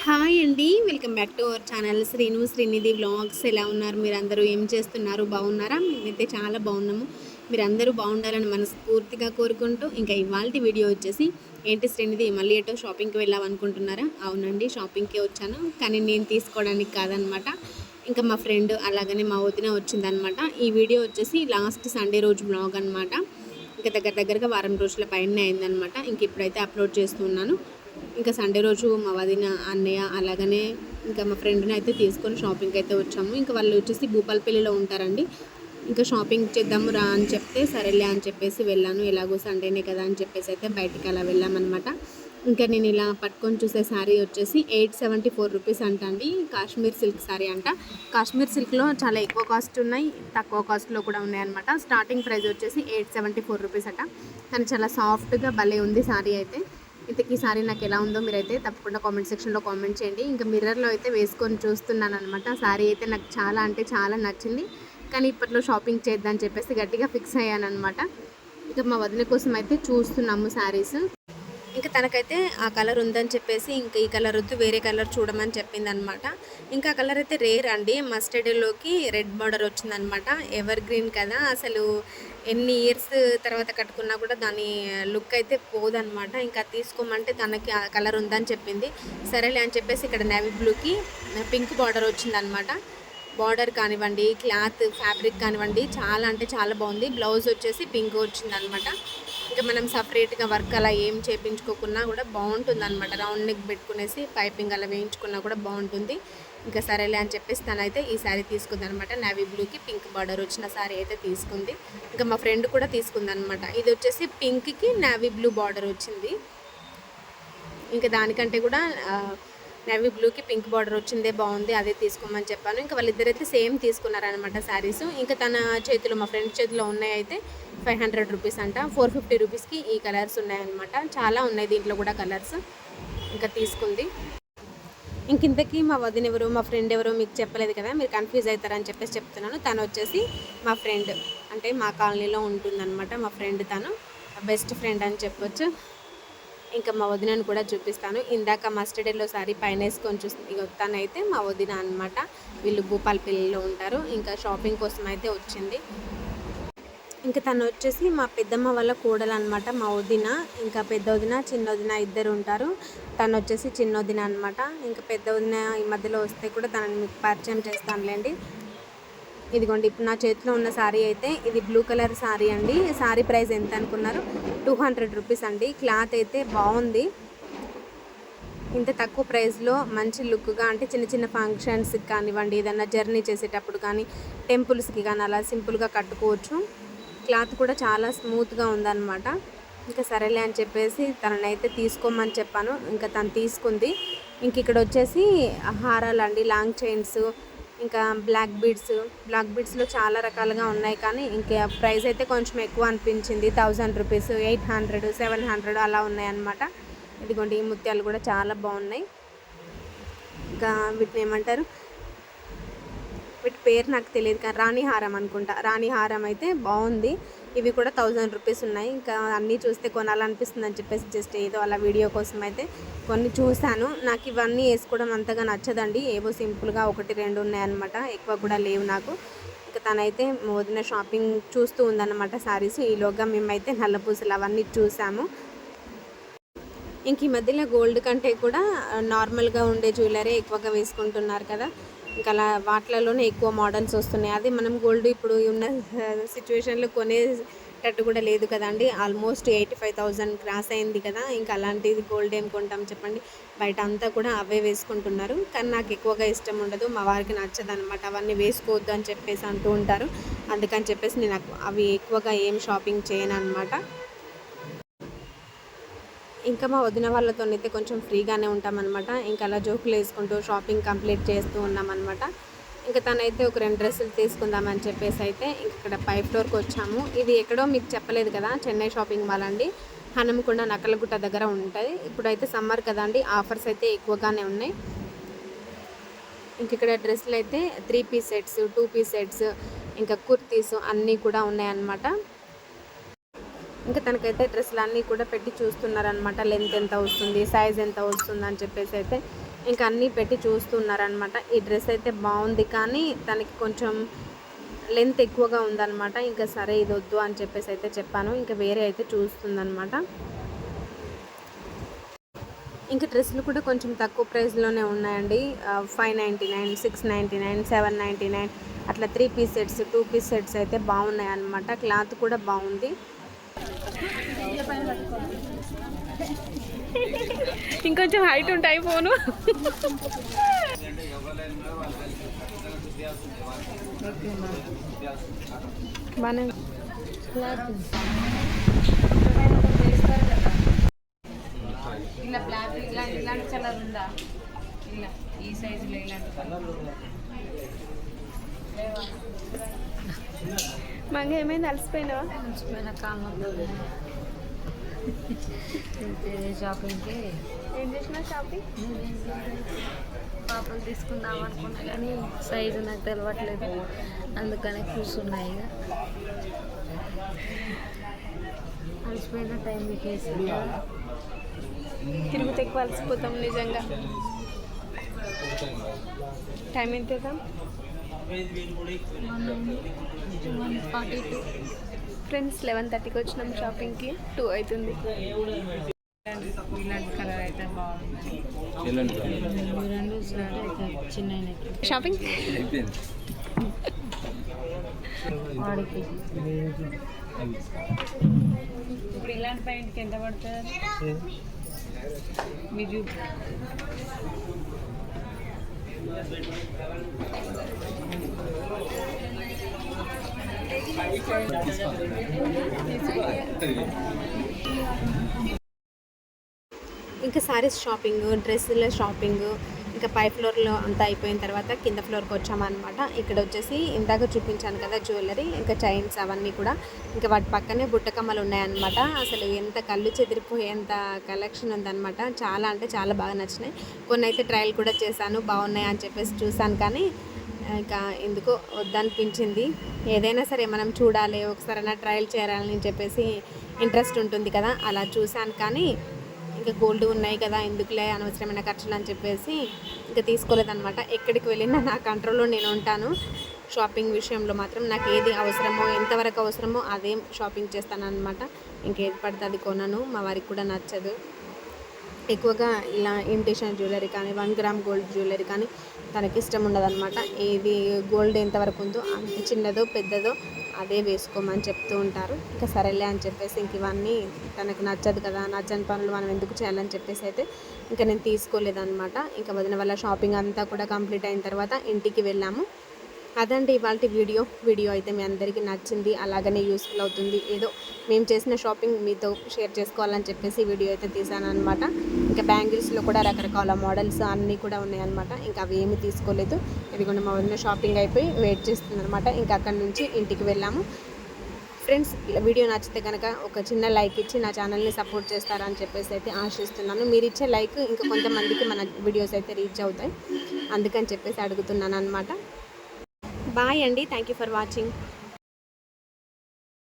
Hi అండి. Welcome back to our channel Srinidhi vlogs. ఎలా ఉన్నారు మీరందరూ? ఏం చేస్తున్నారు? బాగున్నారా? మేమైతే చాలా బాగున్నాము. మీరందరూ బాగుండాలని మనస్ఫూర్తిగా కోరుకుంటూ ఇంకా ఇవాల్టి వీడియో వచ్చేసి ఏంటి శ్రీనిధి మళ్ళీ ఎటో షాపింగ్కి వెళ్ళామనుకుంటున్నారా? అవునండి, షాపింగ్కే వచ్చాను. కానీ నేను తీసుకోవడానికి కాదనమాట. ఇంకా మా ఫ్రెండ్ అలాగనే మా వదిన వచ్చిందనమాట. ఈ వీడియో వచ్చేసి లాస్ట్ సండే రోజు వ్లాగ్ అనమాట. ఇంకా దగ్గరగా వారం రోజుల పైన అయిందనమాట. ఇంక ఇప్పుడైతే అప్లోడ్ చేస్తున్నాను. ఇంకా సండే రోజు మా వదిన అన్నయ్య అలాగనే ఇంకా మా ఫ్రెండ్ని అయితే తీసుకొని షాపింగ్కి అయితే వచ్చాము. ఇంకా వాళ్ళు వచ్చేసి భూపాలపల్లిలో ఉంటారండి. ఇంకా షాపింగ్ చేద్దాము రా అని చెప్తే సరేలే అని చెప్పేసి వెళ్ళాను. ఎలాగో సండేనే కదా అని చెప్పేసి అయితే బయటికి అలా వెళ్ళామన్నమాట. ఇంకా నేను ఇలా పట్టుకొని చూసే శారీ వచ్చేసి 874 రూపీస్ అంట అండి. కాశ్మీర్ సిల్క్ శారీ అంట. కాశ్మీర్ సిల్క్లో చాలా ఎక్కువ కాస్ట్ ఉన్నాయి, తక్కువ కాస్ట్లో కూడా ఉన్నాయి అనమాట. స్టార్టింగ్ ప్రైస్ వచ్చేసి 874 రూపీస్ అట. కానీ చాలా సాఫ్ట్గా భలే ఉంది శారీ అయితే. ఇంతకీ సారీ నాకు ఎలా ఉందో మీరైతే తప్పకుండా కామెంట్ సెక్షన్లో కామెంట్ చేయండి. ఇంకా మిర్రర్లో అయితే వేసుకొని చూస్తున్నాను అనమాట. సారీ అయితే నాకు చాలా అంటే చాలా నచ్చింది. కానీ ఇప్పట్లో షాపింగ్ చేద్దామని చెప్పేసి గట్టిగా ఫిక్స్ అయ్యాను అనమాట. ఇంకా మా వదిన కోసం అయితే చూస్తున్నాము శారీస్. ఇంకా తనకైతే ఆ కలర్ ఉందని చెప్పేసి ఇంకా ఈ కలర్ వద్దు వేరే కలర్ చూడమని చెప్పింది అనమాట. ఇంకా ఆ కలర్ అయితే రేర్ అండి. మస్టర్డ్లోకి రెడ్ బార్డర్ వచ్చిందనమాట. ఎవర్ గ్రీన్ కదా, అసలు ఎన్ని ఇయర్స్ తర్వాత కట్టుకున్నా కూడా దాని లుక్ అయితే పోదనమాట. ఇంకా తీసుకోమంటే తనకి ఆ కలర్ ఉందని చెప్పింది. సరేలే అని చెప్పేసి ఇక్కడ నేవీ బ్లూకి పింక్ బార్డర్ వచ్చిందనమాట. బార్డర్ కానివ్వండి, క్లాత్ ఫ్యాబ్రిక్ కానివ్వండి, చాలా అంటే చాలా బాగుంది. బ్లౌజ్ వచ్చేసి పింక్ వచ్చిందనమాట. ఇంకా మనం సపరేట్గా వర్క్ అలా ఏం చేయించుకోకున్నా కూడా బాగుంటుంది అనమాట. రౌండ్ నెక్ పెట్టుకునేసి పైపింగ్ అలా వేయించుకున్నా కూడా బాగుంటుంది. ఇంకా సరేలే అని చెప్పేసి తనైతే ఈ శారీ తీసుకుంది అనమాట. నేవీ బ్లూకి పింక్ బార్డర్ వచ్చిన శారీ అయితే తీసుకుంది. ఇంకా మా ఫ్రెండ్ కూడా తీసుకుంది అనమాట. ఇది వచ్చేసి పింక్కి నేవీ బ్లూ బార్డర్ వచ్చింది. ఇంకా దానికంటే కూడా నేవీ బ్లూకి పింక్ బార్డర్ వచ్చిందే బాగుంది, అదే తీసుకోమని చెప్పాను. ఇంకా వాళ్ళిద్దరైతే సేమ్ తీసుకున్నారనమాట శారీస్. ఇంకా తన చేతిలో మా ఫ్రెండ్ చేతిలో ఉన్నాయి అయితే 500 రూపీస్ అంట. 450 రూపీస్కి ఈ కలర్స్ ఉన్నాయన్నమాట. చాలా ఉన్నాయి దీంట్లో కూడా కలర్స్. ఇంకా తీసుకుంది. ఇంతకీ మా వదిన ఎవరు మా ఫ్రెండ్ ఎవరో మీకు చెప్పలేదు కదా, మీరు కన్ఫ్యూజ్ అవుతారని చెప్పేసి చెప్తున్నాను. తను వచ్చేసి మా ఫ్రెండ్, అంటే మా కాలనీలో ఉంటుందన్నమాట. మా ఫ్రెండ్, తను బెస్ట్ ఫ్రెండ్ అని చెప్పొచ్చు. ఇంకా మా వదినను కూడా చూపిస్తాను. ఇందాక మస్టర్డ్ ఎల్లో శారీ పైన వేసుకొని చూస్తుంది. తనైతే మా వదిన అనమాట. వీళ్ళు భూపాలపల్లిలో ఉంటారు. ఇంకా షాపింగ్ కోసం అయితే వచ్చింది. ఇంకా తను వచ్చేసి మా పెద్దమ్మ వాళ్ళ కోడలు అనమాట, మా వదిన. ఇంకా పెద్ద వదిన చిన్న వదిన ఇద్దరు ఉంటారు. తను వచ్చేసి చిన్న వదిన అనమాట. ఇంకా పెద్ద వదిన ఈ మధ్యలో వస్తే కూడా తనని మీకు పరిచయం చేస్తానులేండి. ఇదిగోండి, ఇప్పుడు నా చేతిలో ఉన్న శారీ అయితే ఇది బ్లూ కలర్ శారీ అండి. శారీ ప్రైస్ ఎంత అనుకున్నారు? 200 రూపీస్ అండి. క్లాత్ అయితే బాగుంది. ఇంత తక్కువ ప్రైస్లో మంచి లుక్గా, అంటే చిన్న చిన్న ఫంక్షన్స్కి కానివ్వండి, ఏదన్నా జర్నీ చేసేటప్పుడు కానీ, టెంపుల్స్కి కానీ అలా సింపుల్గా కట్టుకోవచ్చు. క్లాత్ కూడా చాలా స్మూత్గా ఉందన్నమాట. ఇంకా సరేలే అని చెప్పేసి తననైతే తీసుకోమని చెప్పాను. ఇంకా తను తీసుకుంది. ఇంక ఇక్కడ వచ్చేసి హారాలండి, లాంగ్ చైన్స్, ఇంకా బ్లాక్ బీడ్స్లో చాలా రకాలుగా ఉన్నాయి. కానీ ఇంకా ప్రైస్ అయితే కొంచెం ఎక్కువ అనిపించింది. 1000 రూపీస్, 800, 700 అలా ఉన్నాయన్నమాట. ఇదిగోండి, ఈ ముత్యాలు కూడా చాలా బాగున్నాయి. ఇంకా వీటిని ఏమంటారు, వీటి పేరు నాకు తెలియదు కానీ రాణి హారం అనుకుంటా. రాణి హారం అయితే బాగుంది. ఇవి కూడా 1000 రూపీస్ ఉన్నాయి. ఇంకా అన్నీ చూస్తే కొనాలనిపిస్తుంది అని చెప్పేసి జస్ట్ ఏదో అలా వీడియో కోసం అయితే కొన్ని చూశాను. నాకు ఇవన్నీ వేసుకోవడం అంతగా నచ్చదండి. ఏవో సింపుల్గా 1-2 ఉన్నాయన్నమాట, ఎక్కువ కూడా లేవు నాకు. ఇంకా తనైతే వదిన షాపింగ్ చూస్తూ ఉందన్నమాట శారీస్. ఈలోగా మేమైతే నల్లపూసలు అవన్నీ చూసాము. ఇంక ఈ మధ్యలో గోల్డ్ కంటే కూడా నార్మల్గా ఉండే జ్యువెలరీ ఎక్కువగా వేసుకుంటున్నారు కదా. ఇంకా అలా వాటిలలోనే ఎక్కువ మోడల్స్ వస్తున్నాయి. అదే మనం గోల్డ్ ఇప్పుడు ఉన్న సిచ్యువేషన్లో కొనేటట్టు కూడా లేదు కదండి. ఆల్మోస్ట్ 85,000 క్రాస్ అయింది కదా. ఇంకా అలాంటిది గోల్డ్ ఏం కొంటాం చెప్పండి. బయట అంతా కూడా అవే వేసుకుంటున్నారు. కానీ నాకు ఎక్కువగా ఇష్టం ఉండదు, మా వారికి నచ్చదనమాట. అవన్నీ వేసుకోవద్దు అని చెప్పేసి అంటూ ఉంటారు. అందుకని చెప్పేసి నేను అవి ఎక్కువగా ఏం షాపింగ్ చేయను అనమాట. ఇంకా మా వదిన వాళ్ళతో అయితే కొంచెం ఫ్రీగానే ఉంటామన్నమాట. ఇంకా అలా జోకులు వేసుకుంటూ షాపింగ్ కంప్లీట్ చేస్తూ ఉన్నామన్నమాట. ఇంకా తనైతే ఒక 2 డ్రెస్సులు తీసుకుందామని చెప్పేసి అయితే ఇక్కడ 5th ఫ్లోర్కి వచ్చాము. ఇది ఎక్కడో మీకు చెప్పలేదు కదా, చెన్నై షాపింగ్ మాల్ అండి. హనుమకొండ నక్కలగుట్ట దగ్గర ఉంటుంది. ఇప్పుడైతే సమ్మర్ కదండి, ఆఫర్స్ అయితే ఎక్కువగానే ఉన్నాయి. ఇంక ఇక్కడ డ్రెస్సులు అయితే 3 పీస్ సెట్స్, 2 పీస్ సెట్స్, ఇంకా కుర్తీస్ అన్నీ కూడా ఉన్నాయన్నమాట. ఇంకా తనకైతే డ్రెస్సులు అన్నీ కూడా పెట్టి చూస్తున్నారనమాట. లెంత్ ఎంత వస్తుంది, సైజ్ ఎంత వస్తుంది అని చెప్పేసి అయితే ఇంకా అన్నీ పెట్టి చూస్తున్నారనమాట. ఈ డ్రెస్ అయితే బాగుంది కానీ తనకి కొంచెం లెంత్ ఎక్కువగా ఉందన్నమాట. ఇంకా సరే ఇది వద్దు అని చెప్పేసి అయితే చెప్పాను. ఇంకా వేరే అయితే చూస్తుందన్నమాట. ఇంకా డ్రెస్సులు కూడా కొంచెం తక్కువ ప్రైస్లోనే ఉన్నాయండి. 599, 699, 799 అట్లా 3 పీస్ సెట్స్, 2 పీస్ సెట్స్ అయితే బాగున్నాయి అన్నమాట. క్లాత్ కూడా బాగుంది. ఇంకొంచెం హైట్ ఉంటాయి ఫోను. బాగానే ఇలా బ్లాక్ ఇలాంటి కలర్ ఉందా? ఇలా ఈ సైజులో ఇలాంటి కలర్ మంగ ఏమైంది? అలసిపోయినావా? అలసిపోయిన కాళ్ళ షాపింగ్కి ఏం చేసినా షాపింగ్? పాపలు తీసుకుందాం అనుకున్నా కానీ సైజు నాకు తెలవట్లేదు, అందుకనే కూర్చున్నాయి. ఇక అలసిపోయిన టైం పెట్టేసి తిరుగుతే ఎక్కువ అలసిపోతాం నిజంగా. టైం ఎంత అవుతాం? 1:42. ఫ్రెండ్స్ 11:30కి వచ్చినాం షాపింగ్కి. 2 అవుతుంది. ఇలాంటి కలర్ అయితే బాగుంది. రెండు చిన్న షాపింగ్ వాడికి ఇప్పుడు ఇలాంటి ప్యాంట్కి ఎంత పడుతుంది మీరు? ఇంకా సారీస్ షాపింగ్, డ్రెస్సుల షాపింగ్ ఇంకా పై ఫ్లోర్లో అంతా అయిపోయిన తర్వాత కింద ఫ్లోర్కి వచ్చామన్నమాట. ఇక్కడ వచ్చేసి ఇందాక చూపించాను కదా జ్యువెలరీ, ఇంకా చైన్స్ అవన్నీ కూడా. ఇంకా వాటి పక్కనే బుట్టకమ్మలు ఉన్నాయన్నమాట. అసలు ఎంత కళ్ళు చెదిరిపోయేంత కలెక్షన్ ఉందన్నమాట. చాలా అంటే చాలా బాగా నచ్చినాయి. కొన్ని అయితే ట్రయల్ కూడా చేశాను, బాగున్నాయి అని చెప్పేసి చూశాను. కానీ ఇంకా ఎందుకో వద్దనిపించింది. ఏదైనా సరే మనం చూడాలి, ఒకసారైనా ట్రయల్ చేయాలని చెప్పేసి ఇంట్రెస్ట్ ఉంటుంది కదా, అలా చూశాను. కానీ ఇంకా గోల్డ్ ఉన్నాయి కదా, ఎందుకులే అనవసరమైన ఖర్చులు అని చెప్పేసి ఇంకా తీసుకోలేదన్నమాట. ఎక్కడికి వెళ్ళినా నా కంట్రోల్లో నేను ఉంటాను. షాపింగ్ విషయంలో మాత్రం నాకు ఏది అవసరమో, ఎంతవరకు అవసరమో అదే షాపింగ్ చేస్తాను అనమాట. ఇంకేది పడితే అది కొనను. మా వారికి కూడా నచ్చదు. ఎక్కువగా ఇలా ఇమిటేషన్ జ్యువెలరీ కానీ 1 గ్రామ్ గోల్డ్ జ్యువెలరీ కానీ తనకి ఇష్టం ఉండదన్నమాట. ఏది గోల్డ్ ఎంతవరకు ఉందో అంత చిన్నదో పెద్దదో అదే వేసుకోమని చెప్తూ ఉంటారు. ఇంకా సరేలే అని చెప్పేసి ఇంక ఇవన్నీ తనకు నచ్చదు కదా, నచ్చని పనులు మనం ఎందుకు చేయాలని చెప్పేసి అయితే ఇంకా నేను తీసుకోలేదన్నమాట. ఇంకా వదిన వల్ల షాపింగ్ అంతా కూడా కంప్లీట్ అయిన తర్వాత ఇంటికి వెళ్ళాము. అదండి ఇవాళ వీడియో అయితే మీ అందరికీ నచ్చింది, అలాగనే యూస్ఫుల్ అవుతుంది. ఏదో మేము చేసిన షాపింగ్ మీతో షేర్ చేసుకోవాలని చెప్పేసి వీడియో అయితే తీసాను అనమాట. ఇంకా బ్యాంగిల్స్లో కూడా రకరకాల మోడల్స్ అన్నీ కూడా ఉన్నాయన్నమాట. ఇంకా అవి ఏమీ తీసుకోలేదు. ఇదిగోండి మా వదిన షాపింగ్ అయిపోయి వెయిట్ చేస్తుందన్నమాట. ఇంకా అక్కడి నుంచి ఇంటికి వెళ్ళాము. ఫ్రెండ్స్, వీడియో నచ్చితే కనుక ఒక చిన్న లైక్ ఇచ్చి నా ఛానల్ని సపోర్ట్ చేస్తారని చెప్పేసి అయితే ఆశిస్తున్నాను. మీరు ఇచ్చే లైక్ ఇంకా కొంతమందికి మన వీడియోస్ అయితే రీచ్ అవుతాయి, అందుకని చెప్పేసి అడుగుతున్నాను అనమాట. బాయ్ అండి. Thank you for watching.